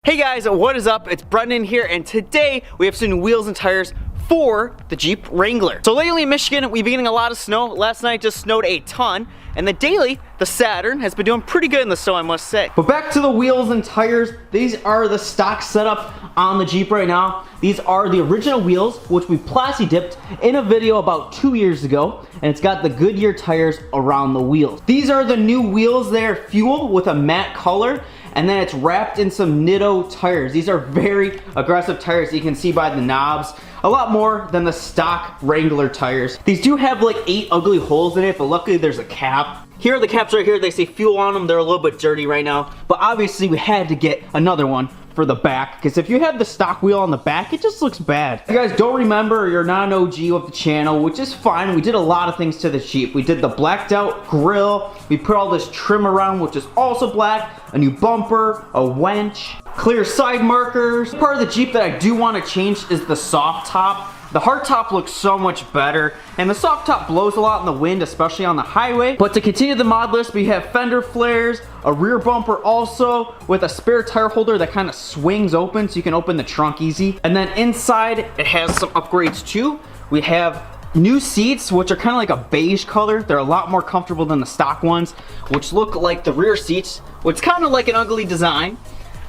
Hey guys, what is up? It's Brendan here, and today we have some new wheels and tires for the Jeep Wrangler. So lately in Michigan, we've been getting a lot of snow. Last night just snowed a ton, and the daily, the Saturn, has been doing pretty good in the snow, I must say. But back to the wheels and tires. These are the stock setup on the Jeep right now. These are the original wheels, which we plasti dipped in a video about 2 years ago, and it's got the Goodyear tires around the wheels. These are the new wheels. They are fuel with a matte color, and then it's wrapped in some Nitto tires. These are very aggressive tires, you can see by the knobs. A lot more than the stock Wrangler tires. These do have like 8 ugly holes in it, but luckily there's a cap. Here are the caps right here. They say fuel on them. They're a little bit dirty right now, but obviously we had to get another one for the back, because if you have the stock wheel on the back, it just looks bad. If you guys don't remember, or you're not an OG of the channel, which is fine, we did a lot of things to the Jeep. We did the blacked out grill, we put all this trim around, which is also black, a new bumper, a winch, clear side markers. Part of the Jeep that I do want to change is the soft top. The hard top looks so much better, and the soft top blows a lot in the wind, especially on the highway. But to continue the mod list, we have fender flares, a rear bumper also with a spare tire holder that kind of swings open so you can open the trunk easy. And then inside, it has some upgrades too. We have new seats, which are kind of like a beige color. They're a lot more comfortable than the stock ones, which look like the rear seats, which is kind of like an ugly design.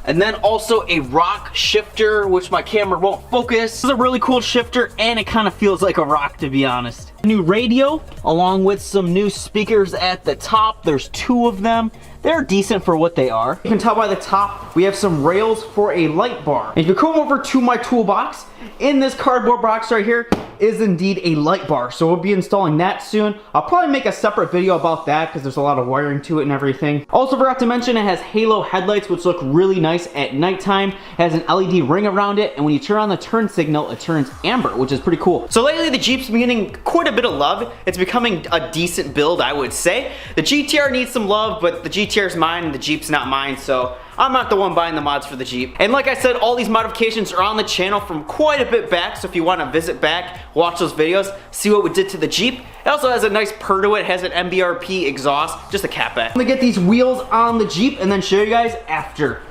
And then also a rock shifter, which my camera won't focus. This is a really cool shifter, and it kind of feels like a rock, to be honest. New radio, along with some new speakers at the top. There's 2 of them. They're decent for what they are. You can tell by the top, we have some rails for a light bar. And if you come over to my toolbox, in this cardboard box right here is indeed a light bar. So we'll be installing that soon. I'll probably make a separate video about that because there's a lot of wiring to it and everything. Also forgot to mention it has halo headlights, which look really nice at nighttime. It has an LED ring around it, and when you turn on the turn signal, it turns amber, which is pretty cool. So lately the Jeep's been getting quite a bit of love. It's becoming a decent build, I would say. The GTR needs some love, but the GTR's mine and the Jeep's not mine, so I'm not the one buying the mods for the Jeep. And like I said, all these modifications are on the channel from quite a bit back, so if you want to visit back, watch those videos, see what we did to the Jeep. It also has a nice purr to it, has an MBRP exhaust, just a cap at. I'm gonna get these wheels on the Jeep and then show you guys after.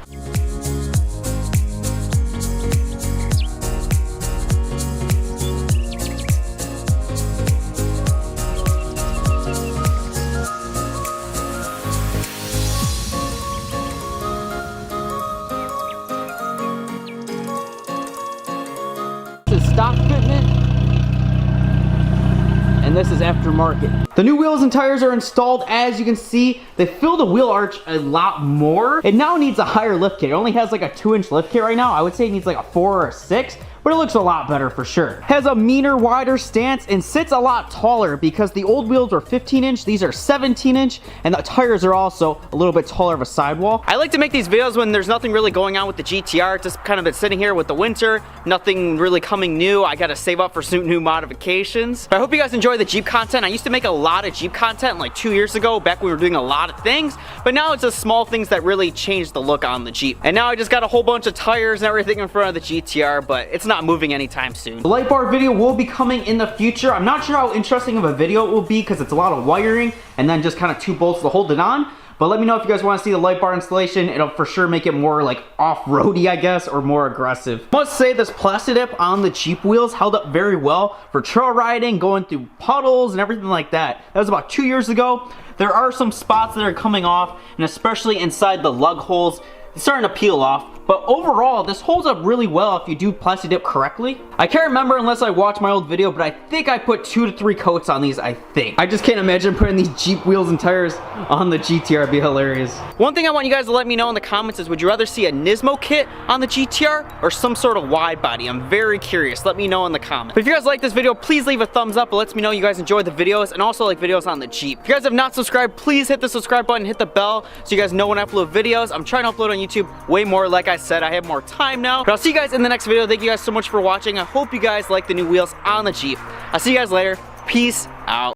Stock fitment, and this is aftermarket. The new wheels and tires are installed. As you can see, they fill the wheel arch a lot more. It now needs a higher lift kit. It only has like a 2-inch lift kit right now. I would say it needs like a 4 or a 6, but it looks a lot better for sure. Has a meaner, wider stance and sits a lot taller because the old wheels were 15-inch, these are 17-inch, and the tires are also a little bit taller of a sidewall. I like to make these videos when there's nothing really going on with the GTR. It's just kind of been sitting here with the winter, nothing really coming new. I gotta save up for some new modifications. But I hope you guys enjoy the Jeep content. I used to make a lot of Jeep content like 2 years ago, back when we were doing a lot of things, but now it's just small things that really change the look on the Jeep. And now I just got a whole bunch of tires and everything in front of the GTR, but it's not moving anytime soon. The light bar video will be coming in the future. I'm not sure how interesting of a video it will be because it's a lot of wiring and then just kind of 2 bolts to hold it on. But let me know if you guys want to see the light bar installation. It'll for sure make it more like off-roady, I guess, or more aggressive. Must say this plasti dip on the Jeep wheels held up very well for trail riding, going through puddles and everything like that. That was about 2 years ago. There are some spots that are coming off, and especially inside the lug holes, it's starting to peel off. But overall, this holds up really well if you do plasti dip correctly. I can't remember unless I watched my old video, but I think I put 2 to 3 coats on these, I think. I just can't imagine putting these Jeep wheels and tires on the GTR. It'd be hilarious. One thing I want you guys to let me know in the comments is, would you rather see a Nismo kit on the GTR or some sort of wide body? I'm very curious. Let me know in the comments. But if you guys like this video, please leave a thumbs up. It lets me know you guys enjoy the videos and also like videos on the Jeep. If you guys have not subscribed, please hit the subscribe button, hit the bell so you guys know when I upload videos. I'm trying to upload on YouTube way more. Like I said, I have more time now. But I'll see you guys in the next video. Thank you guys so much for watching. I hope you guys like the new wheels on the Jeep. I'll see you guys later. Peace out.